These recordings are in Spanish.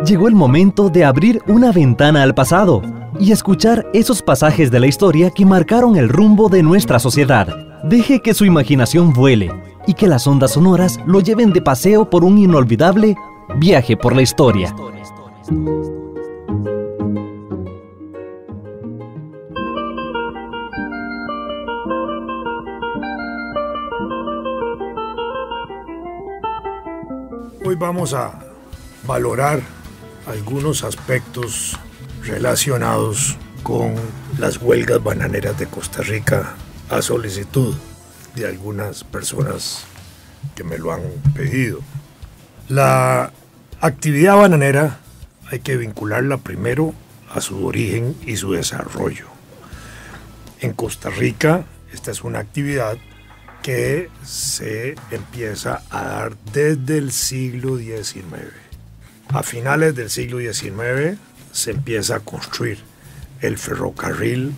Llegó el momento de abrir una ventana al pasado y escuchar esos pasajes de la historia que marcaron el rumbo de nuestra sociedad. Deje que su imaginación vuele y que las ondas sonoras lo lleven de paseo por un inolvidable viaje por la historia. Hoy vamos a valorar algunos aspectos relacionados con las huelgas bananeras de Costa Rica a solicitud de algunas personas que me lo han pedido. La actividad bananera hay que vincularla primero a su origen y su desarrollo. En Costa Rica esta es una actividad que se empieza a dar desde el siglo XIX. A finales del siglo XIX se empieza a construir el ferrocarril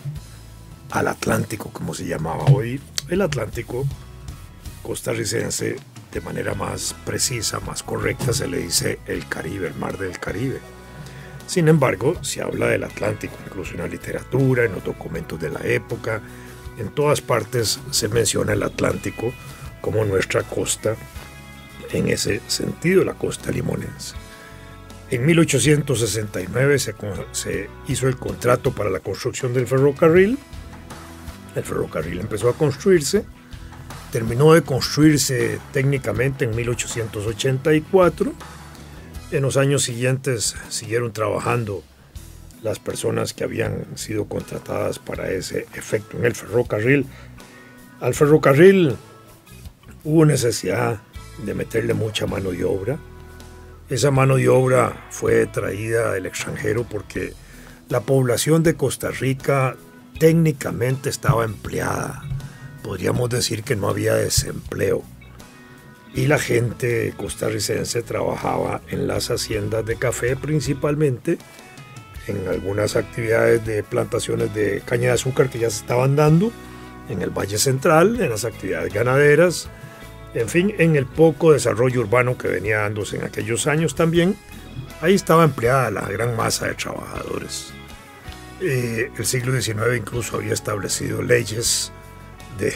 al Atlántico, como se llamaba hoy. El Atlántico costarricense, de manera más precisa, más correcta, se le dice el Caribe, el Mar del Caribe. Sin embargo, se habla del Atlántico, incluso en la literatura, en los documentos de la época. En todas partes se menciona el Atlántico como nuestra costa, en ese sentido, la costa limonense. En 1869 se hizo el contrato para la construcción del ferrocarril. El ferrocarril empezó a construirse, terminó de construirse técnicamente en 1884. En los años siguientes siguieron trabajando las personas que habían sido contratadas para ese efecto en el ferrocarril. Al ferrocarril hubo necesidad de meterle mucha mano de obra. Esa mano de obra fue traída del extranjero porque la población de Costa Rica técnicamente estaba empleada. Podríamos decir que no había desempleo. Y la gente costarricense trabajaba en las haciendas de café principalmente, en algunas actividades de plantaciones de caña de azúcar que ya se estaban dando, en el Valle Central, en las actividades ganaderas, en fin, en el poco desarrollo urbano que venía dándose en aquellos años también. Ahí estaba empleada la gran masa de trabajadores. El siglo XIX incluso había establecido leyes de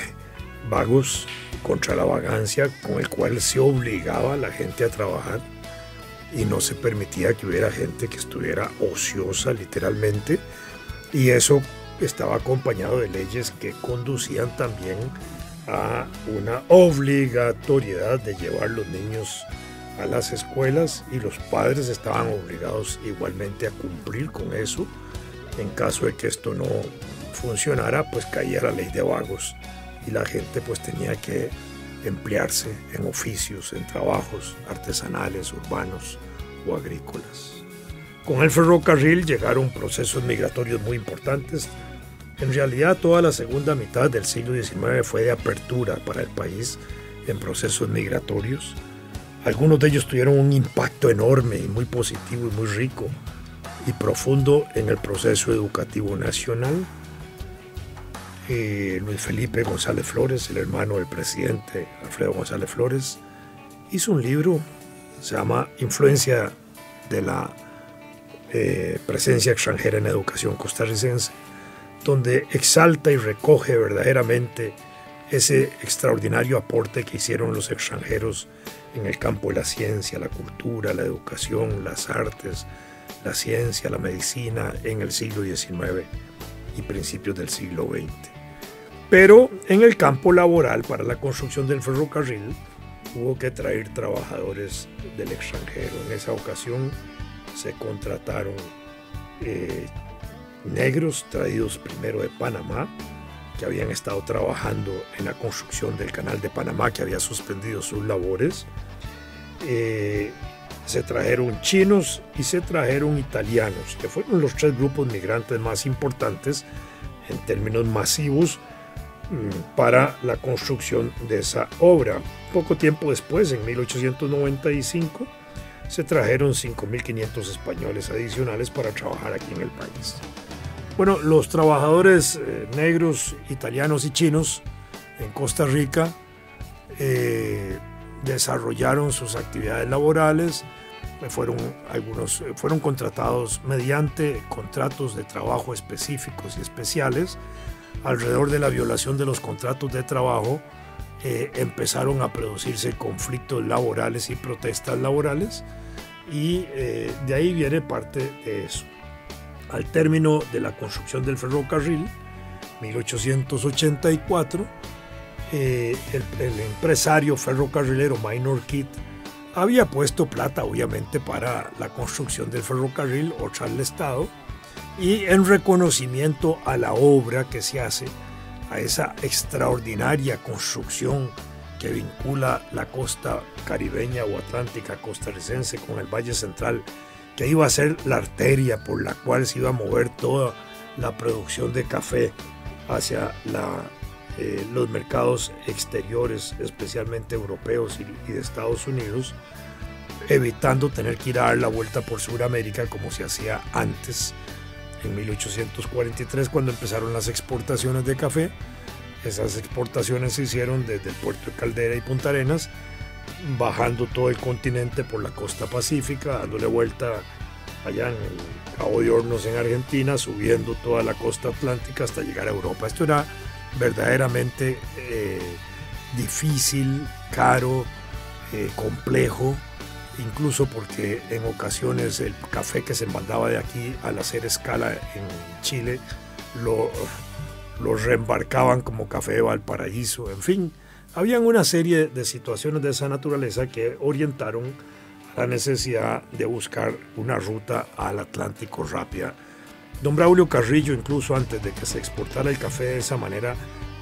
vagos contra la vagancia, con el cual se obligaba a la gente a trabajar y no se permitía que hubiera gente que estuviera ociosa literalmente, y eso estaba acompañado de leyes que conducían también a una obligatoriedad de llevar los niños a las escuelas, y los padres estaban obligados igualmente a cumplir con eso. En caso de que esto no funcionara, pues caía la ley de vagos y la gente pues tenía que emplearse en oficios, en trabajos artesanales, urbanos o agrícolas. Con el ferrocarril llegaron procesos migratorios muy importantes. En realidad, toda la segunda mitad del siglo XIX fue de apertura para el país en procesos migratorios. Algunos de ellos tuvieron un impacto enorme y muy positivo y muy rico y profundo en el proceso educativo nacional. Luis Felipe González Flores, el hermano del presidente Alfredo González Flores, hizo un libro, se llama Influencia de la presencia extranjera en la educación costarricense, donde exalta y recoge verdaderamente ese extraordinario aporte que hicieron los extranjeros en el campo de la ciencia, la cultura, la educación, las artes, la ciencia, la medicina en el siglo XIX y principios del siglo XX. Pero en el campo laboral, para la construcción del ferrocarril, hubo que traer trabajadores del extranjero. En esa ocasión se contrataron negros traídos primero de Panamá, que habían estado trabajando en la construcción del canal de Panamá, que había suspendido sus labores. Se trajeron chinos y se trajeron italianos, que fueron los tres grupos migrantes más importantes en términos masivos para la construcción de esa obra. Poco tiempo después, en 1895, se trajeron 5.500 españoles adicionales para trabajar aquí en el país. Bueno, los trabajadores negros, italianos y chinos en Costa Rica desarrollaron sus actividades laborales, fueron contratados mediante contratos de trabajo específicos y especiales. Alrededor de la violación de los contratos de trabajo empezaron a producirse conflictos laborales y protestas laborales, y de ahí viene parte de eso. Al término de la construcción del ferrocarril, 1884, el empresario ferrocarrilero Minor Kidd había puesto plata, obviamente, para la construcción del ferrocarril, otra al Estado, y en reconocimiento a la obra que se hace, a esa extraordinaria construcción que vincula la costa caribeña o atlántica costarricense con el Valle Central, que iba a ser la arteria por la cual se iba a mover toda la producción de café hacia los mercados exteriores, especialmente europeos y de Estados Unidos, evitando tener que ir a dar la vuelta por Sudamérica como se hacía antes. En 1843, cuando empezaron las exportaciones de café, esas exportaciones se hicieron desde el puerto de Caldera y Punta Arenas, bajando todo el continente por la costa pacífica, dándole vuelta allá en el Cabo de Hornos en Argentina, subiendo toda la costa atlántica hasta llegar a Europa. Esto era verdaderamente difícil, caro, complejo, incluso porque en ocasiones el café que se mandaba de aquí al hacer escala en Chile lo reembarcaban como café de Valparaíso. En fin, habían una serie de situaciones de esa naturaleza que orientaron a la necesidad de buscar una ruta al Atlántico rápida. Don Braulio Carrillo, incluso antes de que se exportara el café de esa manera,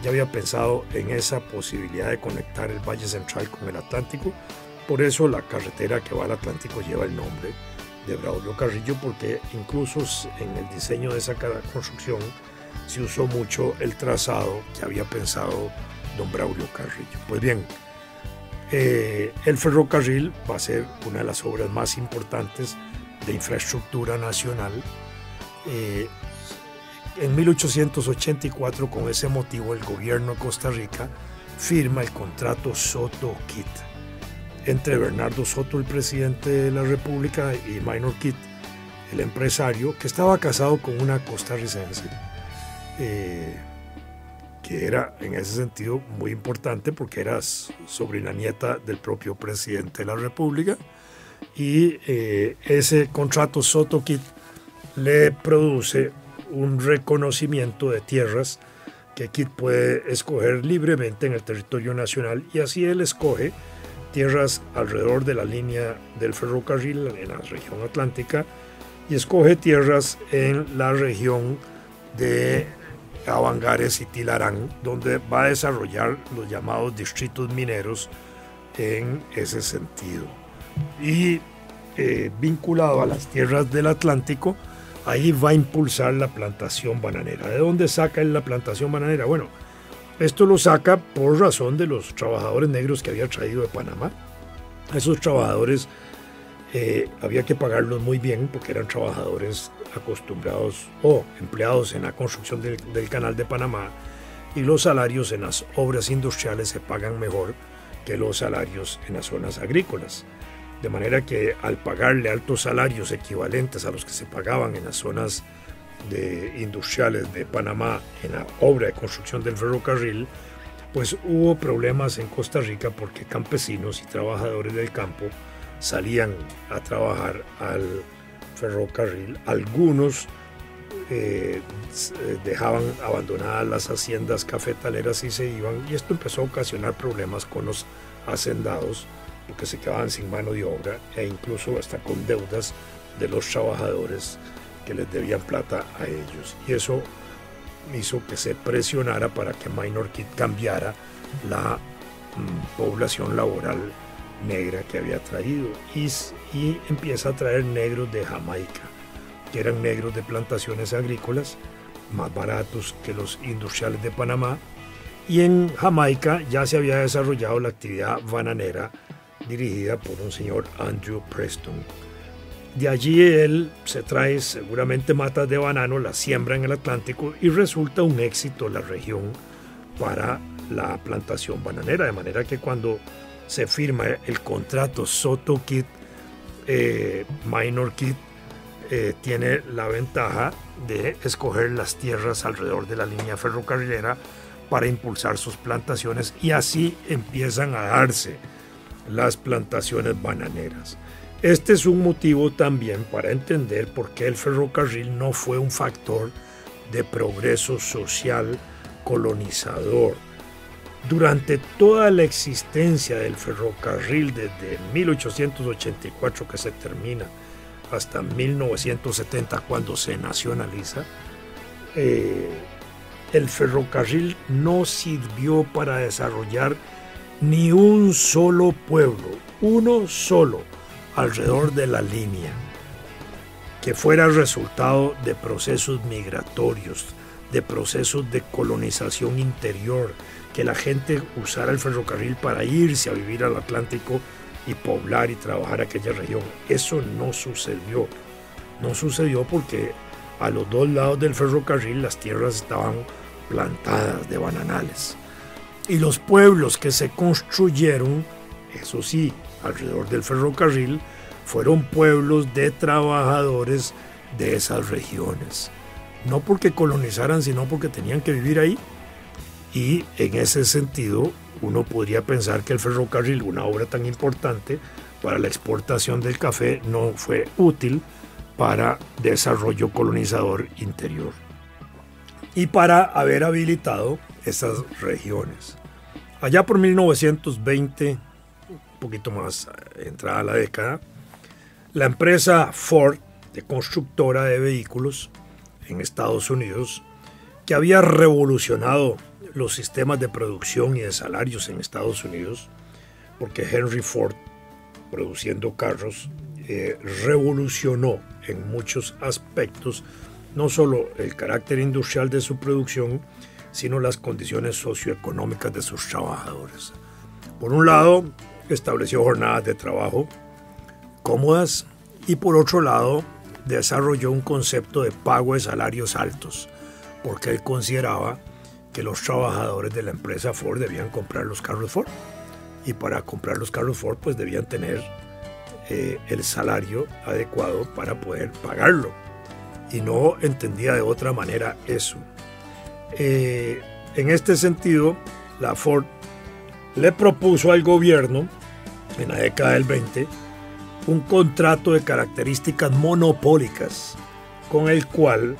ya había pensado en esa posibilidad de conectar el Valle Central con el Atlántico. Por eso la carretera que va al Atlántico lleva el nombre de Braulio Carrillo, porque incluso en el diseño de esa construcción se usó mucho el trazado que había pensado don Braulio Carrillo. Pues bien, el ferrocarril va a ser una de las obras más importantes de infraestructura nacional. En 1884, con ese motivo, el gobierno de Costa Rica firma el contrato Soto-Kidd entre Bernardo Soto, el presidente de la República, y Minor Kidd, el empresario, que estaba casado con una costarricense, que era en ese sentido muy importante porque era sobrina nieta del propio presidente de la República, y ese contrato Soto-Kidd le produce un reconocimiento de tierras que Kidd puede escoger libremente en el territorio nacional, y así él escoge tierras alrededor de la línea del ferrocarril en la región atlántica, y escoge tierras en la región de Avangares y Tilarán, donde va a desarrollar los llamados distritos mineros en ese sentido. Y vinculado a las tierras del Atlántico, ahí va a impulsar la plantación bananera. ¿De dónde saca él la plantación bananera? Bueno, esto lo saca por razón de los trabajadores negros que había traído de Panamá. A esos trabajadores había que pagarlos muy bien porque eran trabajadores acostumbrados o empleados en la construcción del canal de Panamá, y los salarios en las obras industriales se pagan mejor que los salarios en las zonas agrícolas. De manera que al pagarle altos salarios equivalentes a los que se pagaban en las zonas industriales de Panamá en la obra de construcción del ferrocarril, pues hubo problemas en Costa Rica porque campesinos y trabajadores del campo salían a trabajar al ferrocarril. Algunos dejaban abandonadas las haciendas cafetaleras y se iban, y esto empezó a ocasionar problemas con los hacendados, porque se quedaban sin mano de obra e incluso hasta con deudas de los trabajadores que les debían plata a ellos. Y eso hizo que se presionara para que Minor Kidd cambiara la población laboral negra que había traído, y empieza a traer negros de Jamaica, que eran negros de plantaciones agrícolas, más baratos que los industriales de Panamá, y en Jamaica ya se había desarrollado la actividad bananera dirigida por un señor Andrew Preston. De allí él se trae seguramente matas de banano, las siembra en el Atlántico, y resulta un éxito la región para la plantación bananera, de manera que cuando se firma el contrato Soto Kit, Minor Kit, tiene la ventaja de escoger las tierras alrededor de la línea ferrocarrilera para impulsar sus plantaciones, y así empiezan a darse las plantaciones bananeras. Este es un motivo también para entender por qué el ferrocarril no fue un factor de progreso social colonizador. Durante toda la existencia del ferrocarril, desde 1884 que se termina hasta 1970 cuando se nacionaliza, el ferrocarril no sirvió para desarrollar ni un solo pueblo, uno solo, alrededor de la línea, que fuera resultado de procesos migratorios, de procesos de colonización interior, que la gente usara el ferrocarril para irse a vivir al Atlántico y poblar y trabajar aquella región. Eso no sucedió. No sucedió porque a los dos lados del ferrocarril las tierras estaban plantadas de bananales. Y los pueblos que se construyeron, eso sí, alrededor del ferrocarril, fueron pueblos de trabajadores de esas regiones. No porque colonizaran, sino porque tenían que vivir ahí. Y en ese sentido, uno podría pensar que el ferrocarril, una obra tan importante para la exportación del café, no fue útil para desarrollo colonizador interior y para haber habilitado esas regiones. Allá por 1920, un poquito más entrada la década, la empresa Ford, de constructora de vehículos en Estados Unidos, que había revolucionado los sistemas de producción y de salarios en Estados Unidos, porque Henry Ford, produciendo carros, revolucionó en muchos aspectos no solo el carácter industrial de su producción, sino las condiciones socioeconómicas de sus trabajadores. Por un lado, estableció jornadas de trabajo cómodas y por otro lado, desarrolló un concepto de pago de salarios altos, porque él consideraba que los trabajadores de la empresa Ford debían comprar los carros Ford, y para comprar los carros Ford pues debían tener el salario adecuado para poder pagarlo, y no entendía de otra manera eso. En este sentido, la Ford le propuso al gobierno en la década del 20 un contrato de características monopólicas con el cual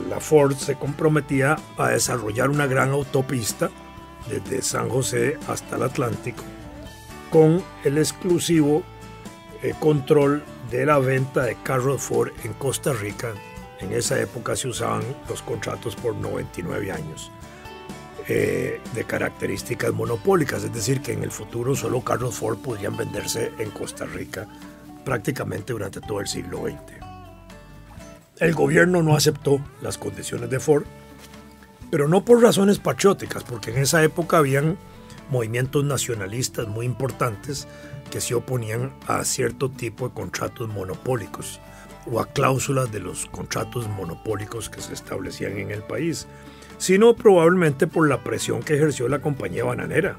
la Ford se comprometía a desarrollar una gran autopista desde San José hasta el Atlántico, con el exclusivo control de la venta de carros Ford en Costa Rica. En esa época se usaban los contratos por 99 años de características monopólicas, es decir, que en el futuro solo carros Ford podrían venderse en Costa Rica prácticamente durante todo el siglo XX. El gobierno no aceptó las condiciones de Ford, pero no por razones patrióticas, porque en esa época habían movimientos nacionalistas muy importantes que se oponían a cierto tipo de contratos monopólicos o a cláusulas de los contratos monopólicos que se establecían en el país, sino probablemente por la presión que ejerció la compañía bananera,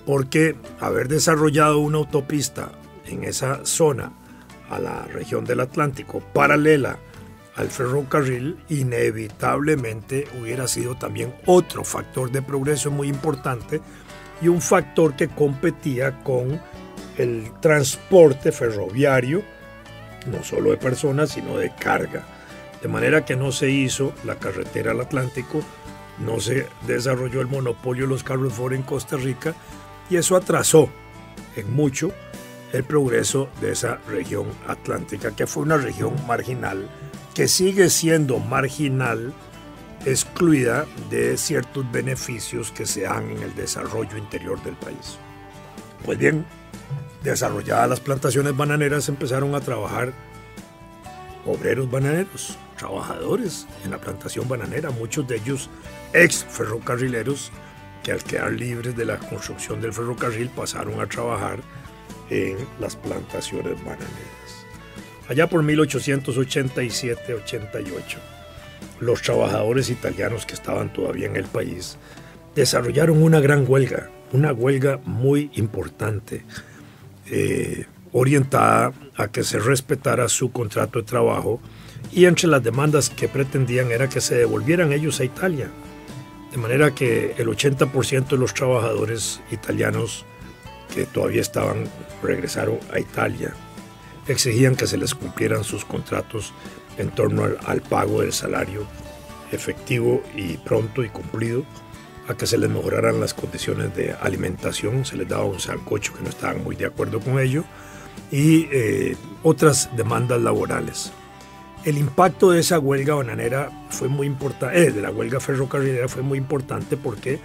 porque haber desarrollado una autopista en esa zona a la región del Atlántico paralela al ferrocarril inevitablemente hubiera sido también otro factor de progreso muy importante y un factor que competía con el transporte ferroviario, no solo de personas sino de carga, de manera que no se hizo la carretera al Atlántico, no se desarrolló el monopolio de los carros Ford en Costa Rica, y eso atrasó en mucho el progreso de esa región atlántica, que fue una región marginal, que sigue siendo marginal, excluida de ciertos beneficios que se dan en el desarrollo interior del país. Pues bien, desarrolladas las plantaciones bananeras, empezaron a trabajar obreros bananeros, trabajadores en la plantación bananera, muchos de ellos ex ferrocarrileros que al quedar libres de la construcción del ferrocarril pasaron a trabajar en las plantaciones bananeras. Allá por 1887-88, los trabajadores italianos que estaban todavía en el país desarrollaron una gran huelga, una huelga muy importante, orientada a que se respetara su contrato de trabajo, y entre las demandas que pretendían era que se devolvieran ellos a Italia. De manera que el 80% de los trabajadores italianos que todavía estaban regresaron a Italia. Exigían que se les cumplieran sus contratos en torno al pago del salario efectivo y pronto y cumplido, a que se les mejoraran las condiciones de alimentación, se les daba un sancocho que no estaban muy de acuerdo con ello, y otras demandas laborales. El impacto de esa huelga bananera fue muy importante, de la huelga ferrocarrilera fue muy importante porque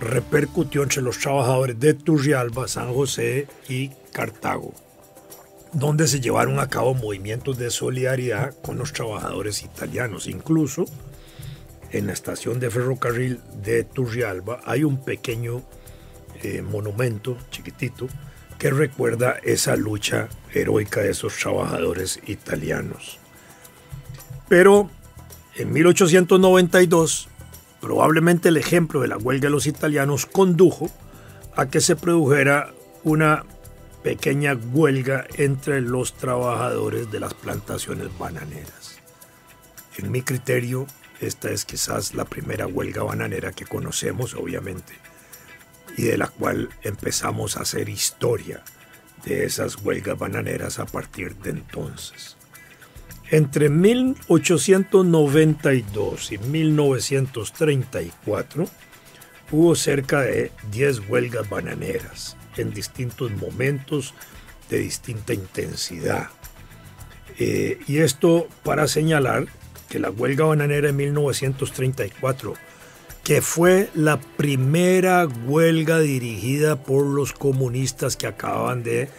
repercutió entre los trabajadores de Turrialba, San José y Cartago, donde se llevaron a cabo movimientos de solidaridad con los trabajadores italianos. Incluso en la estación de ferrocarril de Turrialba hay un pequeño monumento chiquitito que recuerda esa lucha heroica de esos trabajadores italianos. Pero en 1892, probablemente el ejemplo de la huelga de los italianos condujo a que se produjera una pequeña huelga entre los trabajadores de las plantaciones bananeras. En mi criterio, esta es quizás la primera huelga bananera que conocemos, obviamente, y de la cual empezamos a hacer historia de esas huelgas bananeras a partir de entonces. Entre 1892 y 1934 hubo cerca de 10 huelgas bananeras en distintos momentos de distinta intensidad. Y esto para señalar que la huelga bananera de 1934, que fue la primera huelga dirigida por los comunistas que acababan de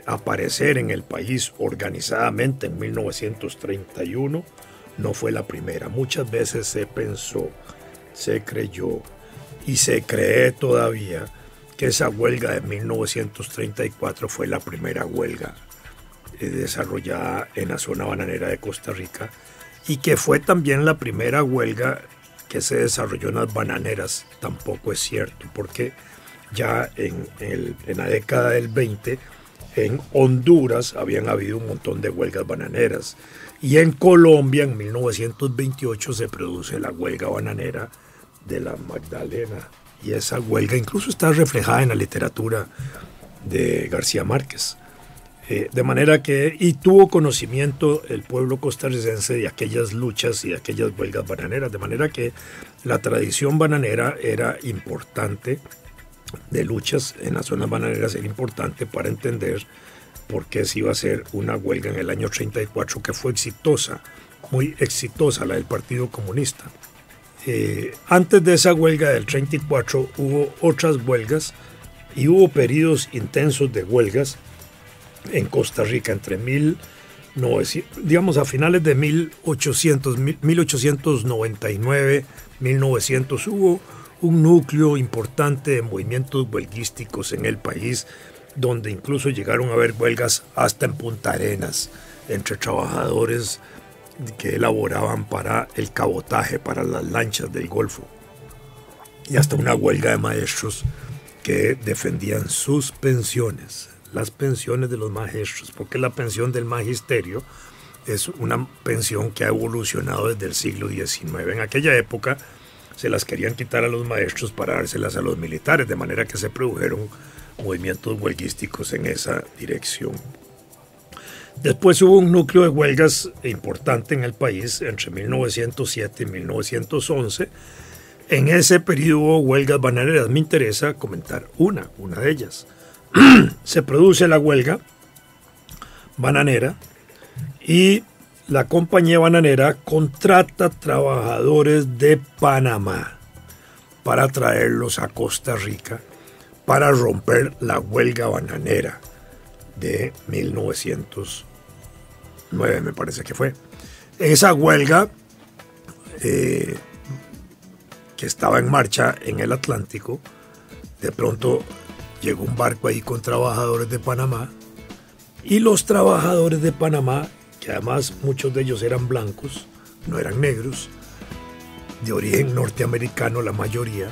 aparecer en el país organizadamente en 1931, no fue la primera. Muchas veces se pensó, se creyó y se cree todavía que esa huelga de 1934 fue la primera huelga desarrollada en la zona bananera de Costa Rica, y que fue también la primera huelga que se desarrolló en las bananeras. Tampoco es cierto, porque ya en la década del 20 en Honduras habían habido un montón de huelgas bananeras, y en Colombia en 1928 se produce la huelga bananera de la Magdalena, y esa huelga incluso está reflejada en la literatura de García Márquez. De manera que, y tuvo conocimiento el pueblo costarricense de aquellas luchas y de aquellas huelgas bananeras, de manera que la tradición bananera era importante, de luchas en las zonas bananeras era importante para entender por qué se iba a hacer una huelga en el año 34 que fue exitosa, muy exitosa, la del Partido Comunista. Antes de esa huelga del 34 hubo otras huelgas y hubo periodos intensos de huelgas en Costa Rica entre a finales de 1899, 1900 hubo un núcleo importante de movimientos huelguísticos en el país, donde incluso llegaron a haber huelgas hasta en Punta Arenas entre trabajadores que elaboraban para el cabotaje, para las lanchas del Golfo, y hasta una huelga de maestros que defendían sus pensiones, las pensiones de los maestros, porque la pensión del magisterio es una pensión que ha evolucionado desde el siglo XIX. En aquella época se las querían quitar a los maestros para dárselas a los militares, de manera que se produjeron movimientos huelguísticos en esa dirección. Después hubo un núcleo de huelgas importante en el país entre 1907 y 1911. En ese periodo hubo huelgas bananeras. Me interesa comentar una de ellas. Se produce la huelga bananera y la compañía bananera contrata trabajadores de Panamá para traerlos a Costa Rica para romper la huelga bananera de 1909, me parece que fue. Esa huelga que estaba en marcha en el Atlántico, de pronto llegó un barco ahí con trabajadores de Panamá, y los trabajadores de Panamá, que además muchos de ellos eran blancos, no eran negros, de origen norteamericano, la mayoría,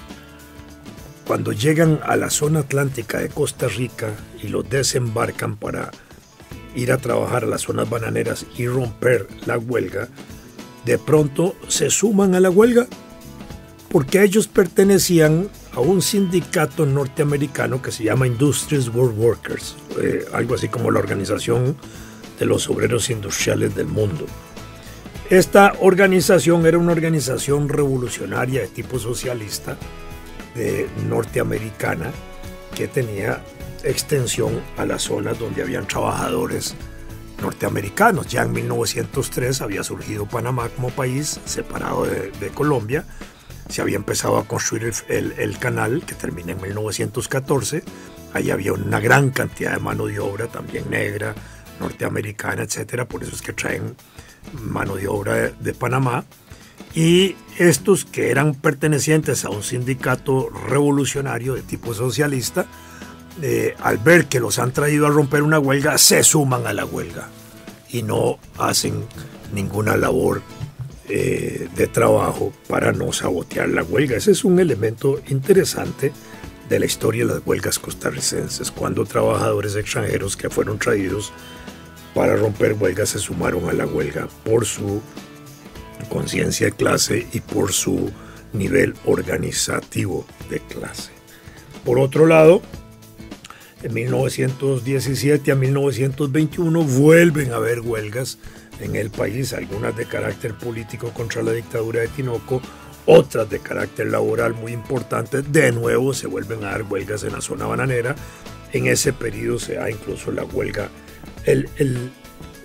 cuando llegan a la zona atlántica de Costa Rica y los desembarcan para ir a trabajar a las zonas bananeras y romper la huelga, de pronto se suman a la huelga porque ellos pertenecían a un sindicato norteamericano que se llama Industries World Workers, algo así como la Organización de los Obreros Industriales del Mundo. Esta organización era una organización revolucionaria de tipo socialista, norteamericana, que tenía extensión a las zonas donde habían trabajadores norteamericanos. Ya en 1903 había surgido Panamá como país separado de Colombia. Se había empezado a construir el canal que termina en 1914. Ahí había una gran cantidad de mano de obra, también negra, norteamericana, etcétera. Por eso es que traen mano de obra de Panamá. Y estos que eran pertenecientes a un sindicato revolucionario de tipo socialista, al ver que los han traído a romper una huelga, se suman a la huelga y no hacen ninguna labor de trabajo para no sabotear la huelga. Ese es un elemento interesante de la historia de las huelgas costarricenses, cuando trabajadores extranjeros que fueron traídos para romper huelgas se sumaron a la huelga por su conciencia de clase y por su nivel organizativo de clase. Por otro lado, en 1917 a 1921 vuelven a haber huelgas en el país, algunas de carácter político contra la dictadura de Tinoco, otras de carácter laboral muy importantes. De nuevo se vuelven a dar huelgas en la zona bananera. En ese periodo se da incluso la huelga,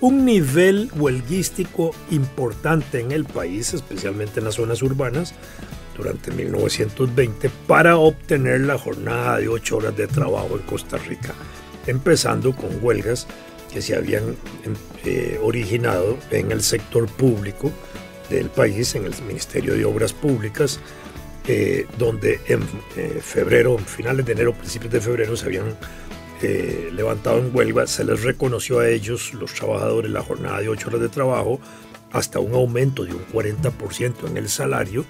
un nivel huelguístico importante en el país, especialmente en las zonas urbanas, durante 1920, para obtener la jornada de 8 horas de trabajo en Costa Rica, empezando con huelgas que se habían originado en el sector público del país, en el Ministerio de Obras Públicas, donde en febrero, finales de enero, principios de febrero, se habían levantado en huelga. Se les reconoció a ellos, los trabajadores, la jornada de 8 horas de trabajo, hasta un aumento de un 40% en el salario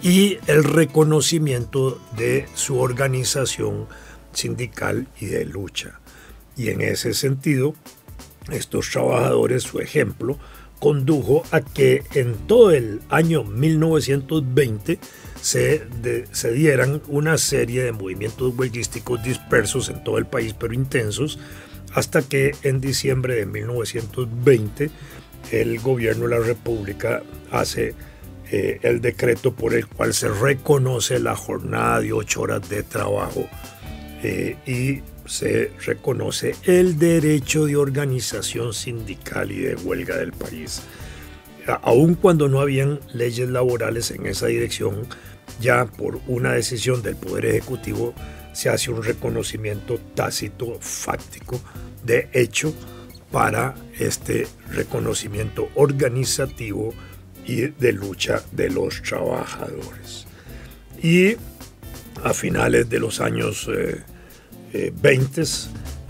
y el reconocimiento de su organización sindical y de lucha. Y en ese sentido, estos trabajadores, su ejemplo, condujo a que en todo el año 1920 se dieran una serie de movimientos huelguísticos dispersos en todo el país, pero intensos, hasta que en diciembre de 1920 el gobierno de la República hace el decreto por el cual se reconoce la jornada de 8 horas de trabajo y se reconoce el derecho de organización sindical y de huelga del país. Aun cuando no habían leyes laborales en esa dirección, ya por una decisión del Poder Ejecutivo se hace un reconocimiento tácito, fáctico, de hecho, para este reconocimiento organizativo y de lucha de los trabajadores. Y a finales de los años 20,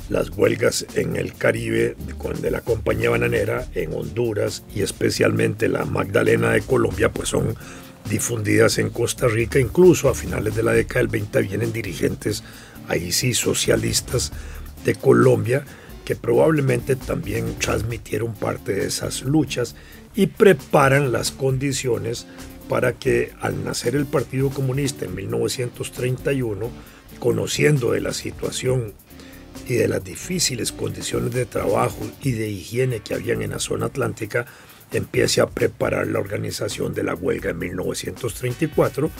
las huelgas en el Caribe de la compañía bananera, en Honduras y especialmente la Magdalena de Colombia, pues son difundidas en Costa Rica. Incluso a finales de la década del 20 vienen dirigentes, ahí sí, socialistas de Colombia, que probablemente también transmitieron parte de esas luchas y preparan las condiciones para que al nacer el Partido Comunista en 1931, conociendo de la situación y de las difíciles condiciones de trabajo y de higiene que habían en la zona atlántica, empiece a preparar la organización de la huelga en 1934,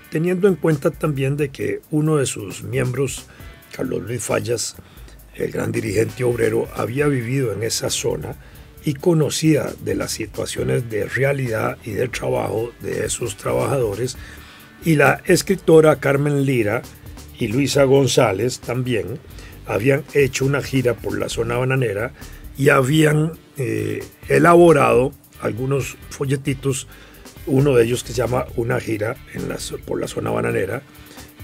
teniendo en cuenta también de que uno de sus miembros, Carlos Luis Fallas, el gran dirigente obrero, había vivido en esa zona y conocía de las situaciones de realidad y de trabajo de esos trabajadores, y la escritora Carmen Lira y Luisa González también habían hecho una gira por la zona bananera y habían elaborado algunos folletitos, uno de ellos que se llama Una gira por la zona bananera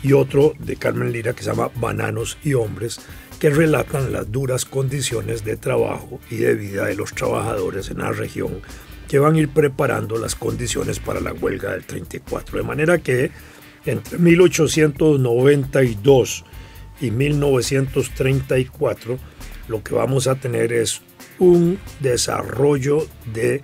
y otro de Carmen Lira que se llama Bananos y Hombres, que relatan las duras condiciones de trabajo y de vida de los trabajadores en la región que van a ir preparando las condiciones para la huelga del 34. De manera que entre 1892 y 1934 lo que vamos a tener es un desarrollo de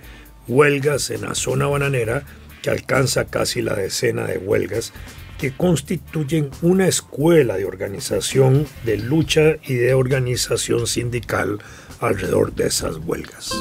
huelgas en la zona bananera que alcanza casi la decena de huelgas que constituyen una escuela de organización, de lucha y de organización sindical alrededor de esas huelgas.